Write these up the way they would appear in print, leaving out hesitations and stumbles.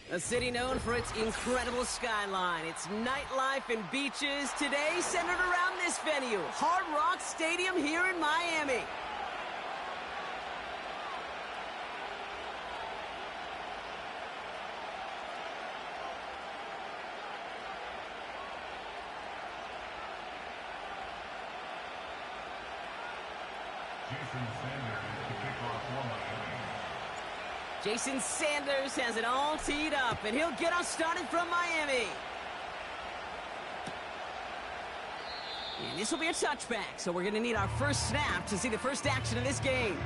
A city known for its incredible skyline, its nightlife and beaches, today centered around this venue, Hard Rock Stadium here in Miami. Jason Sanders has it all teed up, and he'll get us started from Miami. And this will be a touchback, so we're going to need our first snap to see the first action of this game.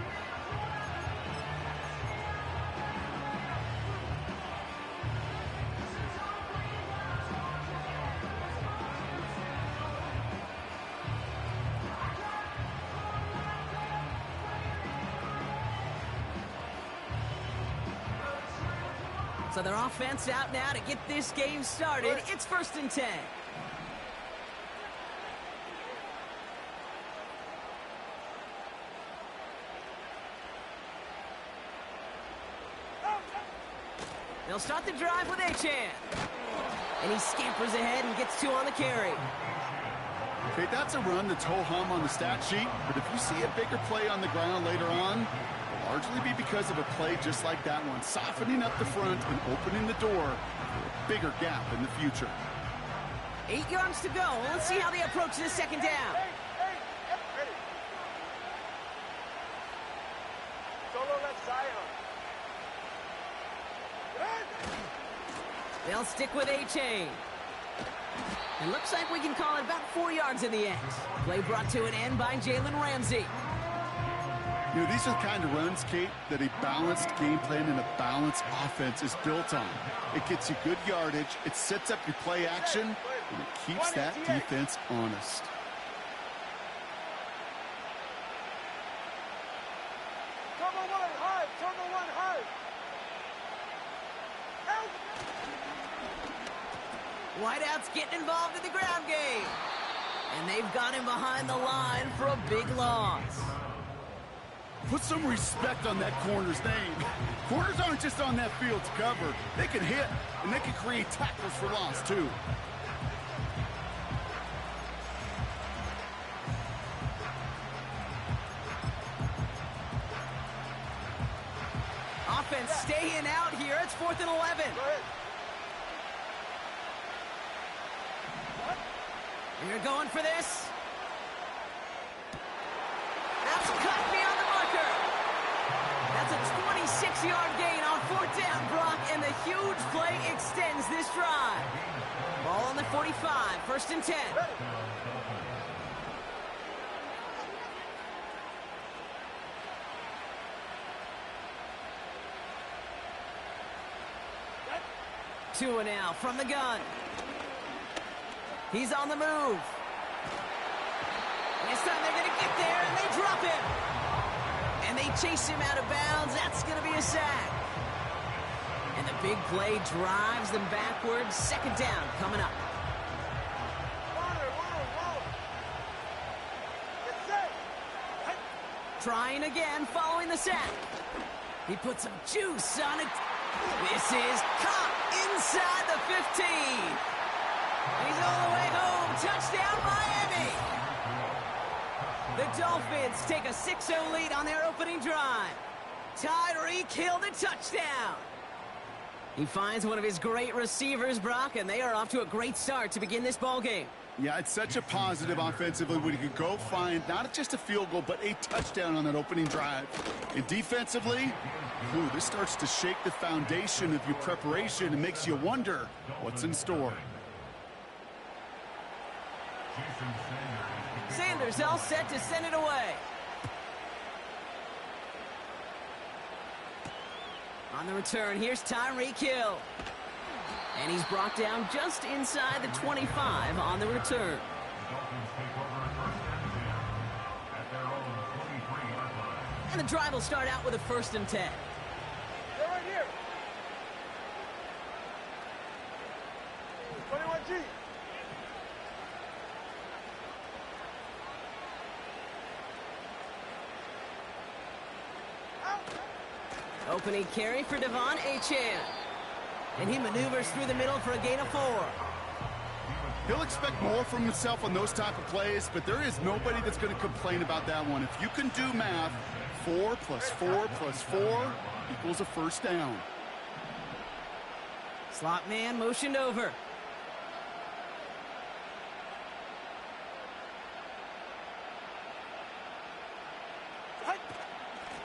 So their offense out now to get this game started. It's 1st and 10. They'll start the drive with Achan. And he scampers ahead and gets 2 on the carry. Okay, that's a run that's ho-hum on the stat sheet, but if you see a bigger play on the ground later on, largely be because of a play just like that one, softening up the front and opening the door for a bigger gap in the future. 8 yards to go. Let's see how they approach this second down. They'll stick with A-Chain. It looks like we can call it about 4 yards in the end. Play brought to an end by Jalen Ramsey. You know, these are the kind of runs, Kate, that a balanced game plan and a balanced offense is built on. It gets you good yardage, it sets up your play action, and it keeps that defense honest. Wideout's getting involved in the ground game. And they've got him behind the line for a big loss. Put some respect on that corner's name. Corners aren't just on that field to cover. They can hit, and they can create tackles for loss, too. Offense staying out here. It's 4th and 11. You're going for this. That's cut beyond the marker. That's a 26-yard gain on 4th down, Brock, and the huge play extends this drive. Ball on the 45, 1st and 10. Tua now from the gun. He's on the move. This time they're going to get there, and they drop him. And they chase him out of bounds. That's going to be a sack. And the big play drives them backwards. 2nd down coming up. Trying again following the sack. He put some juice on it. This is caught inside the 15. He's all the way home. Touchdown, Miami. The Dolphins take a 6-0 lead on their opening drive. Tyreek Hill the touchdown. He finds one of his great receivers, Brock, and they are off to a great start to begin this ball game. Yeah, it's such a positive offensively when you can go find not just a field goal, but a touchdown on that opening drive. And defensively, this starts to shake the foundation of your preparation and makes you wonder what's in store. Sanders all set to send it away. On the return, here's Tyreek Hill. And he's brought down just inside the 25 on the return. And the drive will start out with a 1st and 10. They're right here. 21G. Opening carry for Devon Achane. And he maneuvers through the middle for a gain of 4. He'll expect more from himself on those type of plays, but there is nobody that's going to complain about that one. If you can do math, 4 plus 4 plus 4 equals a first down. Slot man motioned over.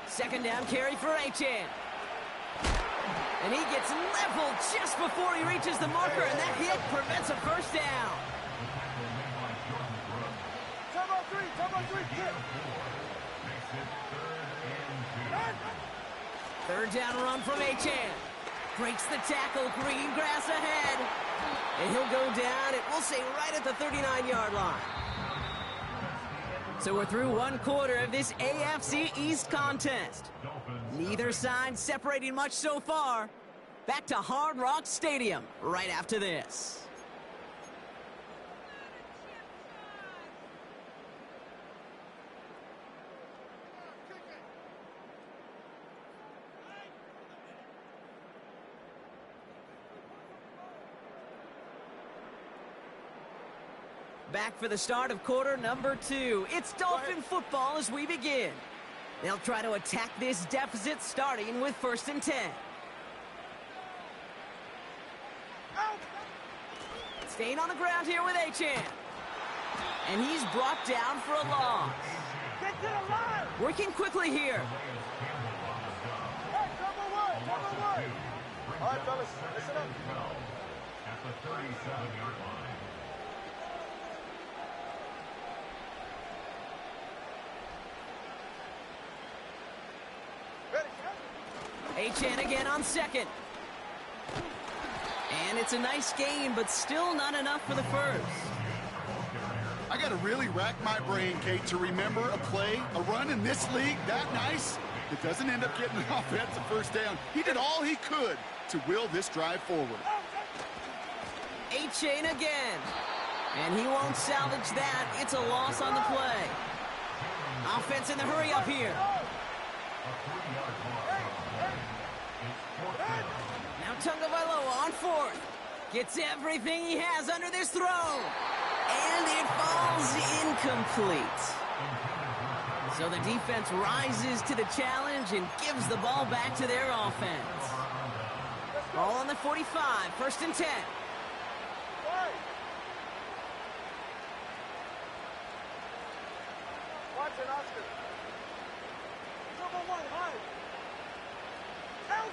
Second down carry for Achan. And he gets leveled just before he reaches the marker, and that hit prevents a first down. Time on 3, kick. Third down run from Achan. Breaks the tackle, green grass ahead. And he'll go down, it will say right at the 39-yard line. So we're through one quarter of this AFC East contest. Neither side separating much so far. Back to Hard Rock Stadium right after this. Back for the start of quarter number 2. It's Dolphin football as we begin. They'll try to attack this deficit starting with 1st and 10. Staying on the ground here with Achan. And he's brought down for a loss. Get to the line. Working quickly here. Hey, number one. All right, fellas, listen up. At the 37-yard line. Achan again on second. And it's a nice gain, but still not enough for the first. I got to really rack my brain, Kate, to remember a play, a run in this league that nice that doesn't end up getting an offensive first down. He did all he could to will this drive forward. Achan again. And he won't salvage that. It's a loss on the play. Offense in the hurry up here. Now Tagovailoa on 4th. Gets everything he has under this throw. And it falls incomplete. So the defense rises to the challenge and gives the ball back to their offense. Ball on the 45, 1st and 10. Watch it, Oscar. Number 1, high. Help!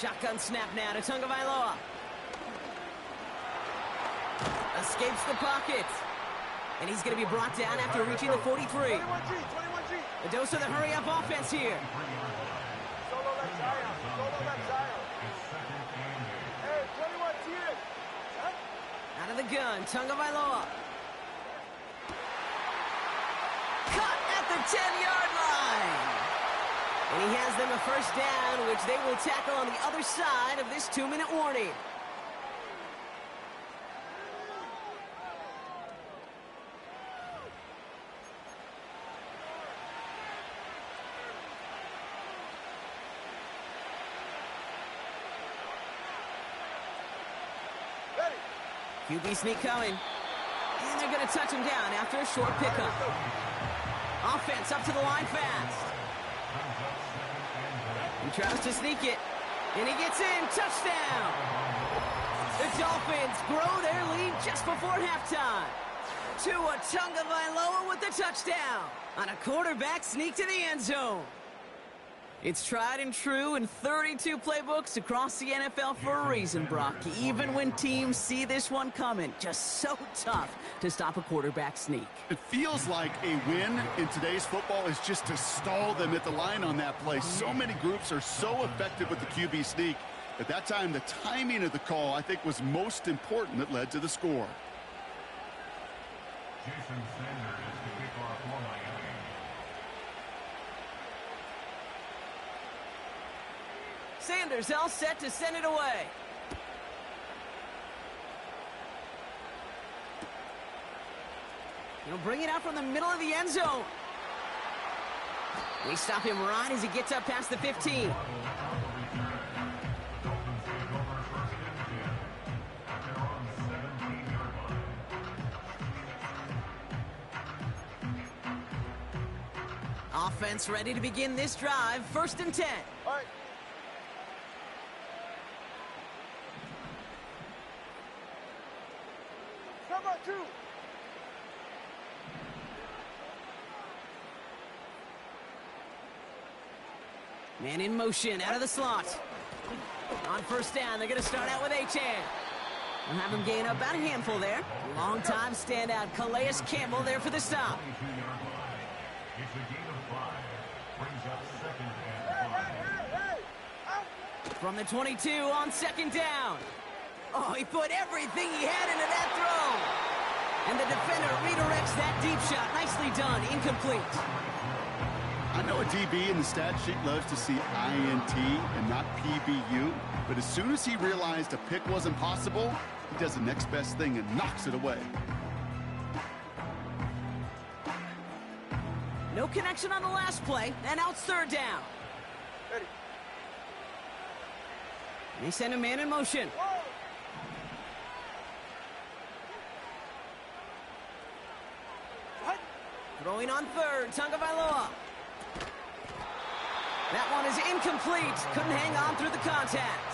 Shotgun snap now to Tagovailoa. Escapes the pocket. And he's going to be brought down after reaching the 43. 21G. A dose of the hurry-up offense here. Solo left Zion. Hey, 21G. Out of the gun, Tagovailoa. Cut at the 10-yard line. And he has them a first down, which they will tackle on the other side of this 2-minute warning. QB sneak coming. And they're going to touch him down after a short pickup. Offense up to the line fast. He tries to sneak it. And he gets in. Touchdown. The Dolphins grow their lead just before halftime. Tua Tagovailoa with the touchdown on a quarterback sneak to the end zone. It's tried and true in 32 playbooks across the NFL for a reason, Brock. Even when teams see this one coming, just so tough to stop a quarterback sneak. It feels like a win in today's football is just to stall them at the line on that play. So many groups are so effective with the QB sneak. At that time, the timing of the call, I think, was most important that led to the score. Jason Sanders is the kickoff for Miami. Sanders all set to send it away. He'll bring it out from the middle of the end zone. We stop him right as he gets up past the 15. Offense ready to begin this drive. 1st and 10. All right. Number 2. Man in motion, out of the slot. On 1st down, they're going to start out with Achan. We'll have him gain about a handful there. Long-time standout, Calais Campbell there for the stop. 22-yard line. It's a gain of 5. Brings up 2nd and 5. From the 22 on 2nd down. Oh, he put everything he had into that throw. And the defender redirects that deep shot. Nicely done, incomplete. I know a DB in the stat sheet loves to see INT and not PBU, but as soon as he realized a pick wasn't possible, he does the next best thing and knocks it away. No connection on the last play, and now it's 3rd down. Ready. They send a man in motion. Whoa. What? Throwing on 3rd, Tagovailoa. That one is incomplete. Couldn't hang on through the contact.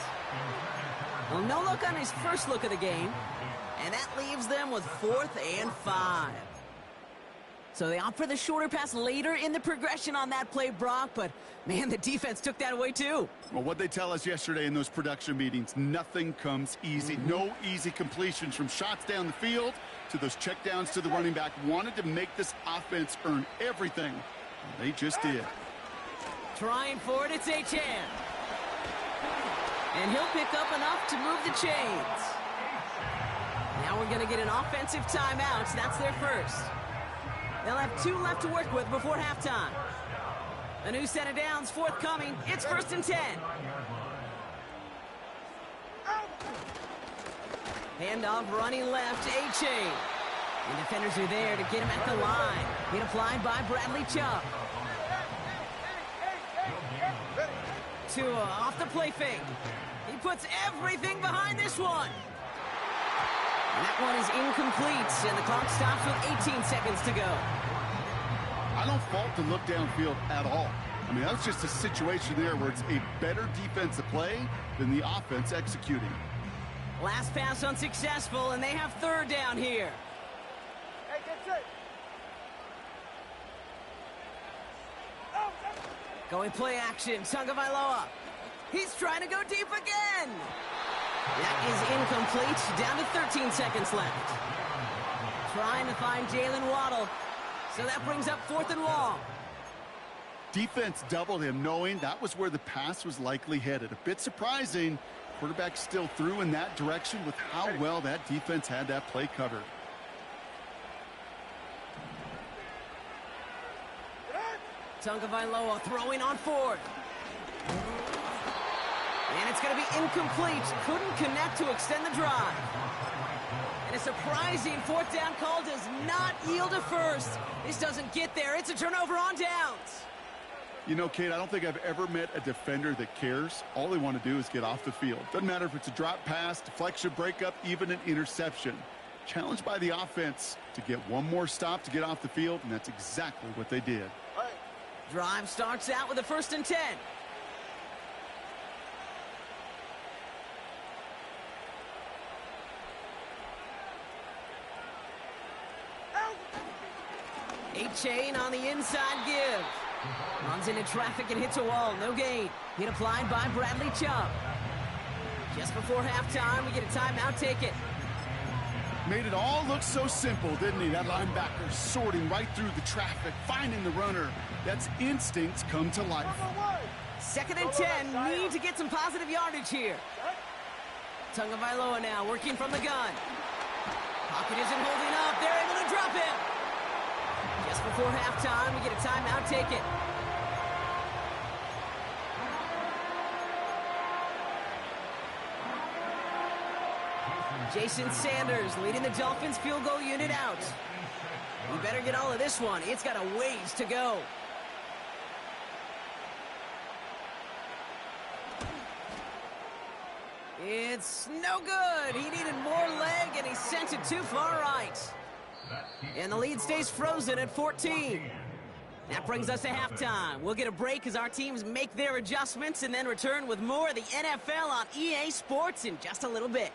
Well, no look on his first look of the game. And that leaves them with 4th and 5. So they opt for the shorter pass later in the progression on that play, Brock. But, man, the defense took that away, too. Well, what they tell us yesterday in those production meetings, nothing comes easy. No easy completions from shots down the field to those checkdowns to the running back. Wanted to make this offense earn everything. They just did. Trying for it, it's Achan. And he'll pick up enough to move the chains. Now we're going to get an offensive timeout. That's their first. They'll have 2 left to work with before halftime. A new set of downs forthcoming. It's 1st and 10. Handoff running left, Achan. And defenders are there to get him at the line. Hit applied by Bradley Chubb. Tua off the play fake. He puts everything behind this one. And that one is incomplete, and the clock stops with 18 seconds to go. I don't fault the look downfield at all. I mean, that's just a situation there where it's a better defensive play than the offense executing. Last pass unsuccessful, and they have 3rd down here. Hey, get set. Going play action, Tagovailoa. He's trying to go deep again. That is incomplete, down to 13 seconds left. Trying to find Jalen Waddle. So that brings up 4th and long. Defense doubled him, knowing that was where the pass was likely headed. A bit surprising. Quarterback still threw in that direction with how well that defense had that play covered. Tagovailoa throwing on 4th. And it's going to be incomplete. Couldn't connect to extend the drive. And a surprising 4th down call does not yield a first. This doesn't get there. It's a turnover on downs. You know, Kate, I don't think I've ever met a defender that cares. All they want to do is get off the field. Doesn't matter if it's a drop pass, deflection, breakup, even an interception. Challenged by the offense to get one more stop to get off the field, and that's exactly what they did. Drive starts out with a 1st and 10. Achan on the inside give. Runs into traffic and hits a wall. No gain. Hit applied by Bradley Chubb. Just before halftime, we get a timeout ticket. Made it all look so simple, didn't he? That linebacker sorting right through the traffic, finding the runner. That's instincts come to life. 2nd and 10. Need to get some positive yardage here. Tagovailoa now working from the gun. Pocket isn't holding up. They're able to drop him. Just before halftime, we get a timeout ticket. Jason Sanders leading the Dolphins field goal unit out. We better get all of this one. It's got a ways to go. It's no good. He needed more leg, and he sent it too far right. And the lead stays frozen at 14. That brings us to halftime. We'll get a break as our teams make their adjustments and then return with more of the NFL on EA Sports in just a little bit.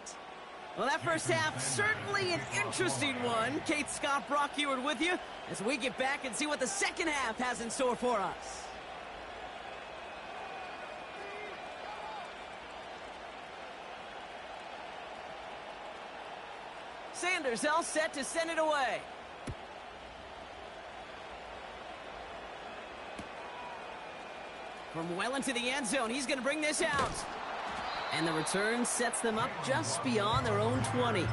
Well, that first half, certainly an interesting one. Kate, Scott, Brock Heward with you as we get back and see what the second half has in store for us. Sanders all set to send it away. From well into the end zone, he's going to bring this out. And the return sets them up just beyond their own 20.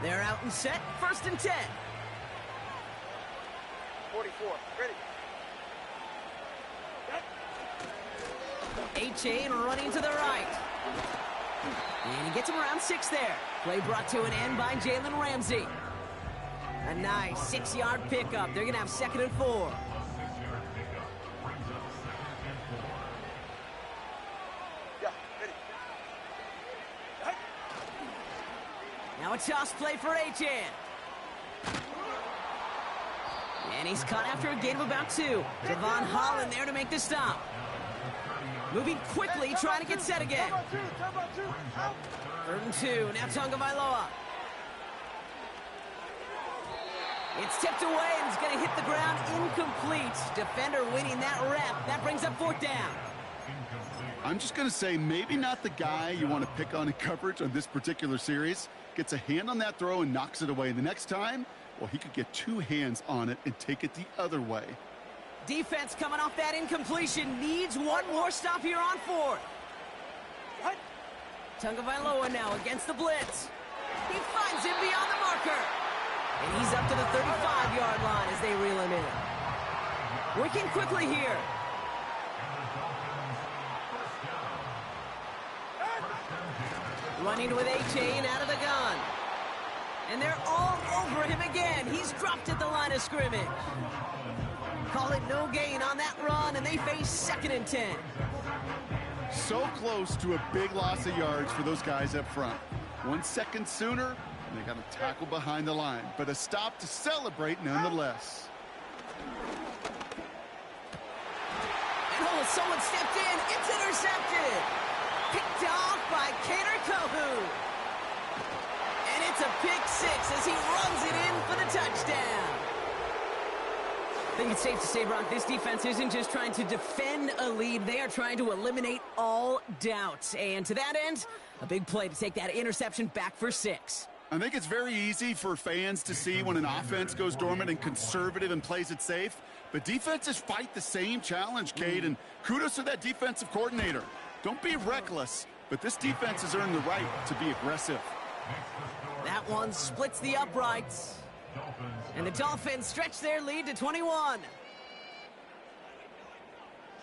They're out and set, 1st and 10. 44, ready. A-Chain running to the right. And he gets him around 6 there. Play brought to an end by Jalen Ramsey. A nice 6-yard pickup. They're going to have 2nd and 4. Now a toss play for A-Chan. And he's caught after a gain of about 2. Javon Holland there to make the stop. Moving quickly, trying to get set again. 3rd and 2, now Tagovailoa. It's tipped away and it's going to hit the ground incomplete. Defender winning that rep. That brings up 4th down. I'm just going to say maybe not the guy you want to pick on in coverage on this particular series. Gets a hand on that throw and knocks it away. The next time, well, he could get 2 hands on it and take it the other way. Defense coming off that incompletion needs one more stop here on 4th. Tagovailoa now against the blitz. He finds him beyond the marker. And he's up to the 35-yard line as they reel him in. Working quickly here. Running with A-Chain out of the gun. And they're all over him again. He's dropped at the line of scrimmage. Call it no gain on that run, and they face 2nd and 10. So close to a big loss of yards for those guys up front. 1 second sooner, and they got a tackle behind the line. But a stop to celebrate nonetheless. And oh, someone stepped in. It's intercepted. Picked off by Kader Kohu. And it's a pick 6 as he runs it in for the touchdown. I think it's safe to say, Brock, this defense isn't just trying to defend a lead. They are trying to eliminate all doubt. And to that end, a big play to take that interception back for 6. I think it's very easy for fans to see when an offense goes dormant and conservative and plays it safe. But defenses fight the same challenge, Cade, and kudos to that defensive coordinator. Don't be reckless, but this defense has earned the right to be aggressive. That one splits the uprights. And the Dolphins stretch their lead to 21.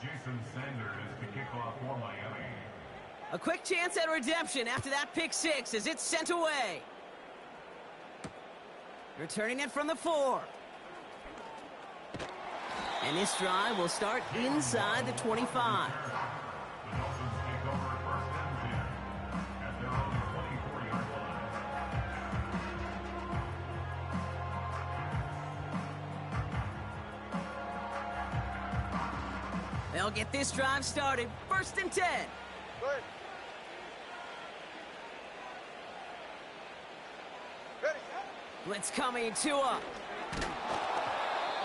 Jason Sanders to kick off for Miami. A quick chance at redemption after that pick 6 as it's sent away. Returning it from the 4. And this drive will start inside the 25. The Dolphins take over 1st and 10 at their own 24-yard line. They'll get this drive started. 1st and 10. Good. Ready. Blitz coming, Tua.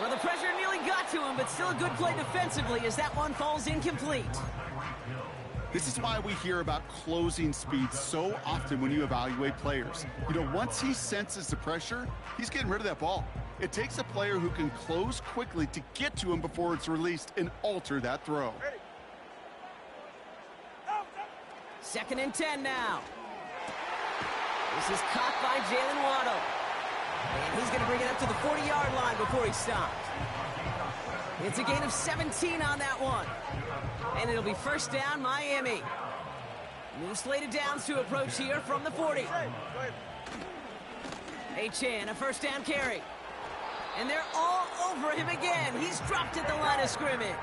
Well, the pressure nearly got to him, but still a good play defensively as that one falls incomplete. This is why we hear about closing speed so often when you evaluate players. You know, once he senses the pressure, he's getting rid of that ball. It takes a player who can close quickly to get to him before it's released and alter that throw. Ready. 2nd and 10 now. This is caught by Jalen Waddle. And he's going to bring it up to the 40-yard line before he stops. It's a gain of 17 on that one. And it'll be 1st down, Miami. New slated downs to approach here from the 40. A-Chan, a 1st down carry. And they're all over him again. He's dropped at the line of scrimmage.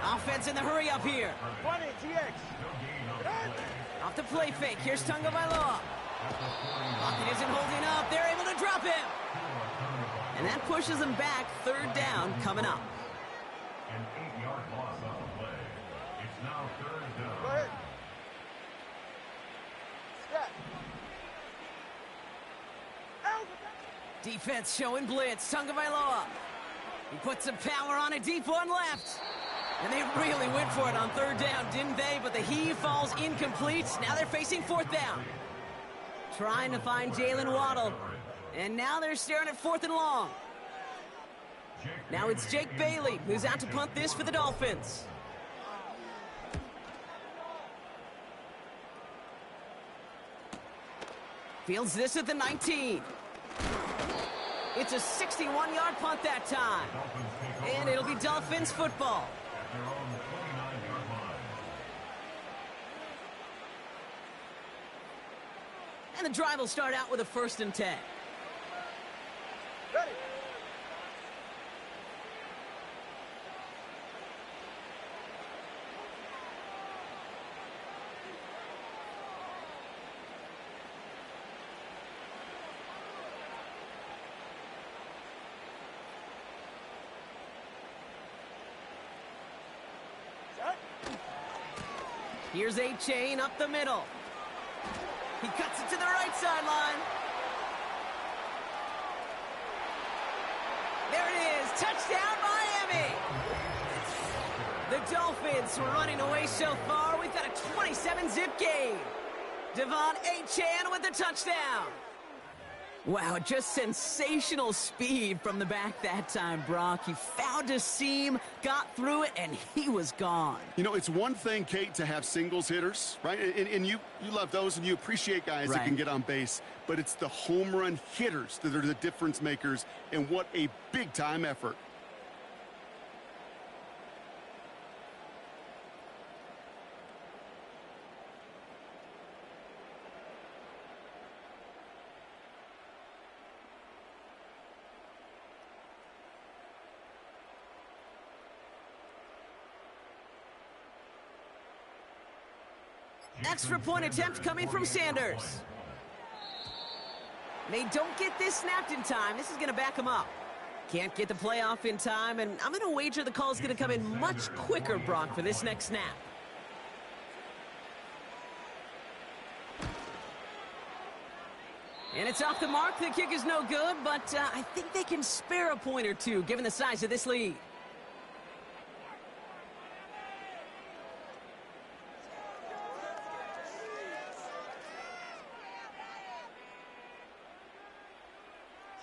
Offense in the hurry up here. 20, TX. Off the play fake. Here's Tagovailoa. Pocket isn't holding up. They're able to drop him. And that pushes them back. Third down coming up. An 8-yard loss on the play. It's now third down. Go ahead. Scat. Out. Defense showing blitz. Tagovailoa. He puts some power on it. Deep one left. And they really went for it on third down, didn't they? But the heave falls incomplete. Now they're facing fourth down. Trying to find Jalen Waddle. And now they're staring at fourth and long. Now it's Jake Bailey who's out to punt this for the Dolphins. Fields this at the 19. It's a 61-yard punt that time. And it'll be Dolphins football. Their own 29-yard line. And the drive will start out with a 1st and 10. Ready. Here's A-Chain up the middle. He cuts it to the right sideline. There it is. Touchdown, Miami. The Dolphins running away so far. We've got a 27-zip game. Devon A-Chan with the touchdown. Wow, just sensational speed from the back that time, Brock. He found a seam, got through it, and he was gone. You know, it's one thing, Kate, to have singles hitters, right? And you love those, and you appreciate guys that can get on base. But it's the home run hitters that are the difference makers, and what a big-time effort. Extra point attempt coming from Sanders. They don't get this snapped in time. This is going to back them up. Can't get the play off in time, and I'm going to wager the call is going to come in much quicker, Brock, for this next snap. And it's off the mark. The kick is no good, but I think they can spare a point or two, given the size of this lead.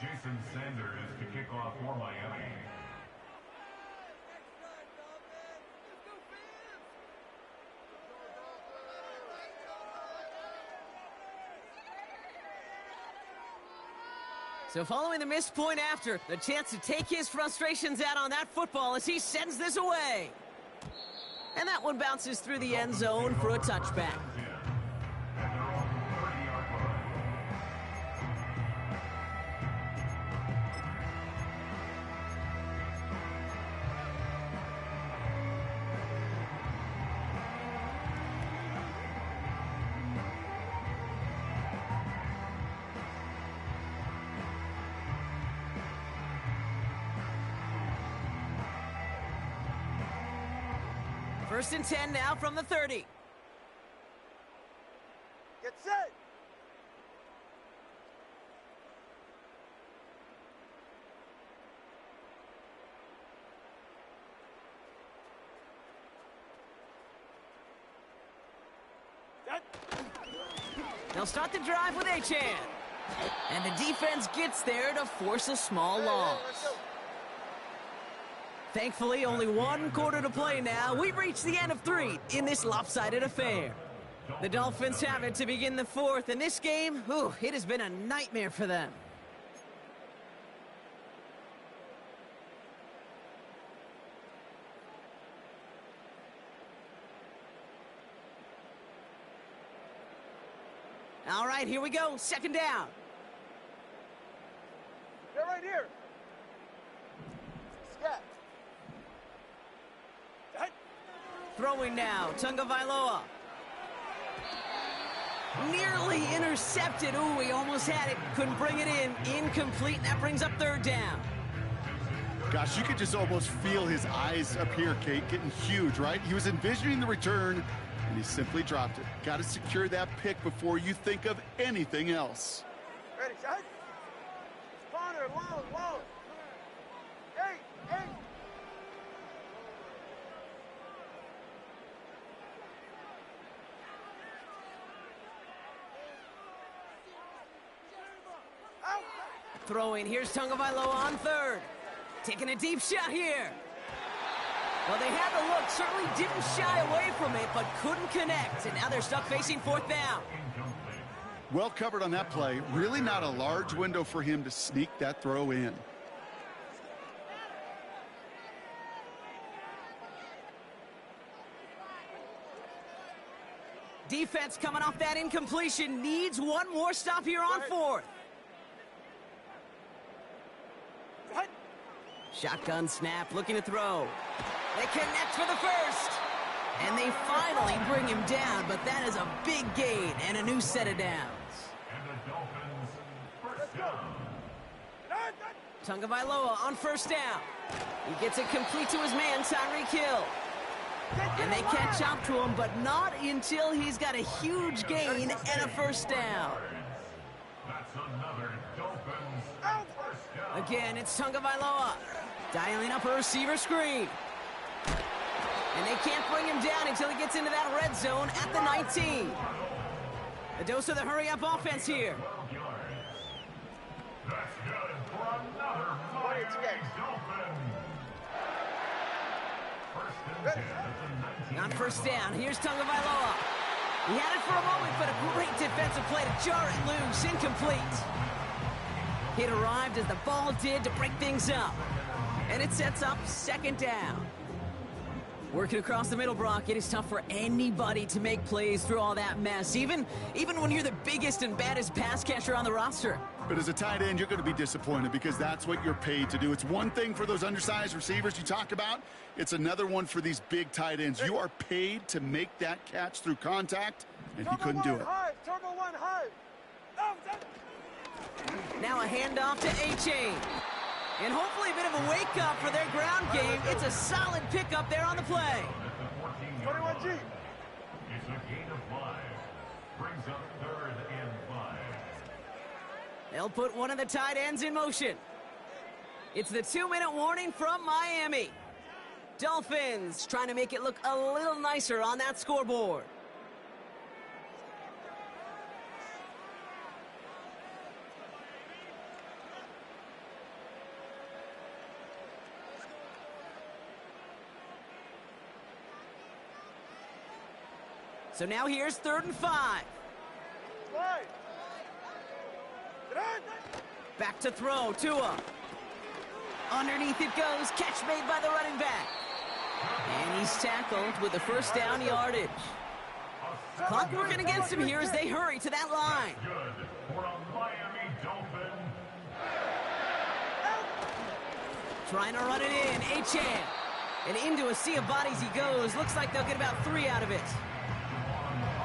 Jason Sanders to kick off for Miami. So following the missed point after, the chance to take his frustrations out on that football as he sends this away. And that one bounces through the end zone for a touchback. First and 10 now from the 30. Get set. They'll start the drive with A-Chan. And the defense gets there to force a small loss. Thankfully, only one quarter to play now. We've reached the end of 3 in this lopsided affair. The Dolphins have it to begin the 4th, and this game, it has been a nightmare for them. All right, here we go. Second down. They're right here. Scat. Throwing now, Tagovailoa. Nearly intercepted. Ooh, he almost had it. Couldn't bring it in. Incomplete, and that brings up third down. Gosh, you could just almost feel his eyes up here, Kate, getting huge, right? He was envisioning the return, and he simply dropped it. Got to secure that pick before you think of anything else. Ready, shot. Spawner, long. Hey. Out. Throwing. Here's Tagovailoa on third. Taking a deep shot here. Well, they had the look. Certainly didn't shy away from it, but couldn't connect. And now they're stuck facing fourth down. Well covered on that play. Really not a large window for him to sneak that throw in. Defense coming off that incompletion. Needs one more stop here on fourth. Shotgun snap, looking to throw. They connect for the first. And they finally bring him down, but that is a big gain and a new set of downs. And the Dolphins first down. Tagovailoa on first down. He gets it complete to his man, Tyreek Hill. And they catch up to him, but not until he's got a huge gain and a first down. That's another Dolphins first down. Again, it's Tagovailoa. Dialing up a receiver screen. And they can't bring him down until he gets into that red zone at the 19. A dose of the hurry-up offense here. 12 yards. That's good for another Miami Dolphin. First and 10 at the 19. On first down, here's Tagovailoa. He had it for a moment, but a great defensive play to jar it loose. Incomplete. It arrived as the ball did to break things up. And it sets up second down. Working across the middle, Brock, it is tough for anybody to make plays through all that mess, even when you're the biggest and baddest pass catcher on the roster. But as a tight end, you're going to be disappointed because that's what you're paid to do. It's one thing for those undersized receivers you talk about. It's another one for these big tight ends. You are paid to make that catch through contact, and he couldn't do it. Turbo one high. Now a handoff to A-Chain. And hopefully a bit of a wake-up for their ground game. It's a solid pickup there on the play. 21G. It's a gain of 5. Brings up third and 5. They'll put one of the tight ends in motion. It's the 2-minute warning from Miami. Dolphins trying to make it look a little nicer on that scoreboard. So now here's 3rd and 5. Back to throw, Tua. Underneath it goes, catch made by the running back. And he's tackled with the first down yardage. Clock working against him here as they hurry to that line. Good for a Miami Dolphin. Trying to run it in, A-Chan. And into a sea of bodies he goes. Looks like they'll get about 3 out of it.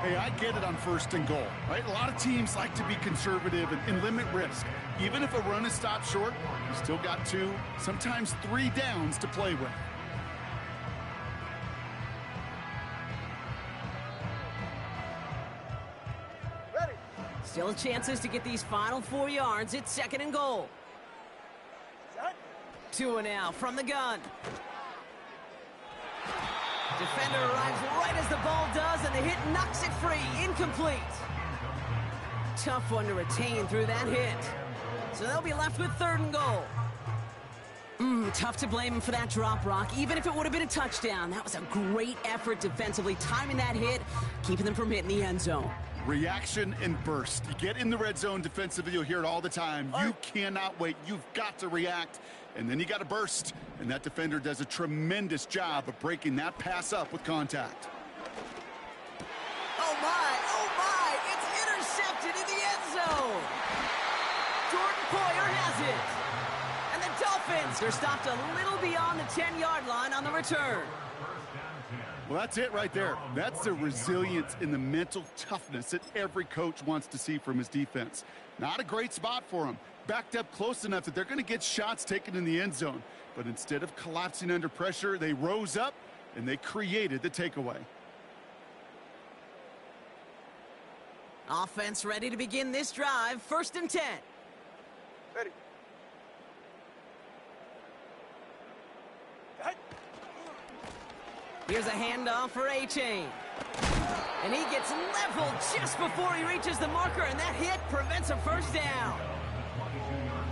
Hey, I get it on 1st and goal, right? A lot of teams like to be conservative and limit risk. Even if a run is stopped short, you still got 2, sometimes 3 downs to play with. Ready. Still chances to get these final 4 yards. It's 2nd and goal. Set. Tua now from the gun. Defender arrives right as the ball does, and the hit knocks it free. Incomplete. Tough one to retain through that hit. So they'll be left with 3rd and goal. Tough to blame him for that drop, Rock. Even if it would have been a touchdown, that was a great effort defensively, timing that hit, keeping them from hitting the end zone. Reaction and burst. You get in the red zone defensively, you'll hear it all the time. You cannot wait. You've got to react, and then you got to burst. And that defender does a tremendous job of breaking that pass up with contact. Oh, my, it's intercepted in the end zone. Jordan Poyer has it. And the Dolphins are stopped a little beyond the 10-yard line on the return. Well, that's it right there. That's the resilience and the mental toughness that every coach wants to see from his defense. Not a great spot for him. Backed up close enough that they're going to get shots taken in the end zone. But instead of collapsing under pressure, they rose up and they created the takeaway. Offense ready to begin this drive. 1st and 10. Ready. Here's a handoff for A-Chain. And he gets leveled just before he reaches the marker, and that hit prevents a first down.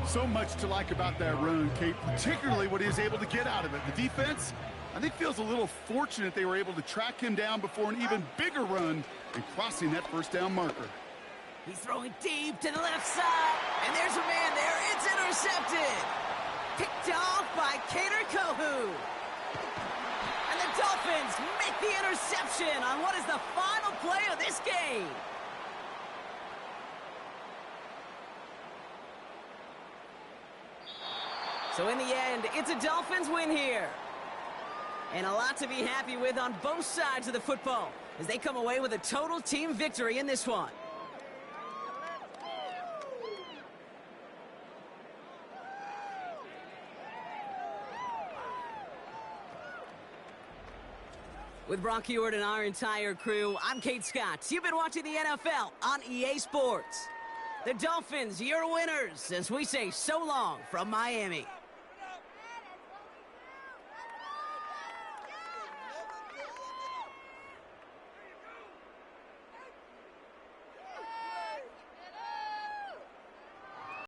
So much to like about that run, Kate, particularly what he was able to get out of it. The defense, I think, feels a little fortunate they were able to track him down before an even bigger run and crossing that first down marker. He's throwing deep to the left side, and there's a man there. It's intercepted. Picked off by Kader Kohu. And the Dolphins make the interception on what is the final play of this game. So in the end, it's a Dolphins win here. And a lot to be happy with on both sides of the football as they come away with a total team victory in this one. With Brock Heward and our entire crew, I'm Kate Scott. You've been watching the NFL on EA Sports. The Dolphins, your winners, as we say so long from Miami.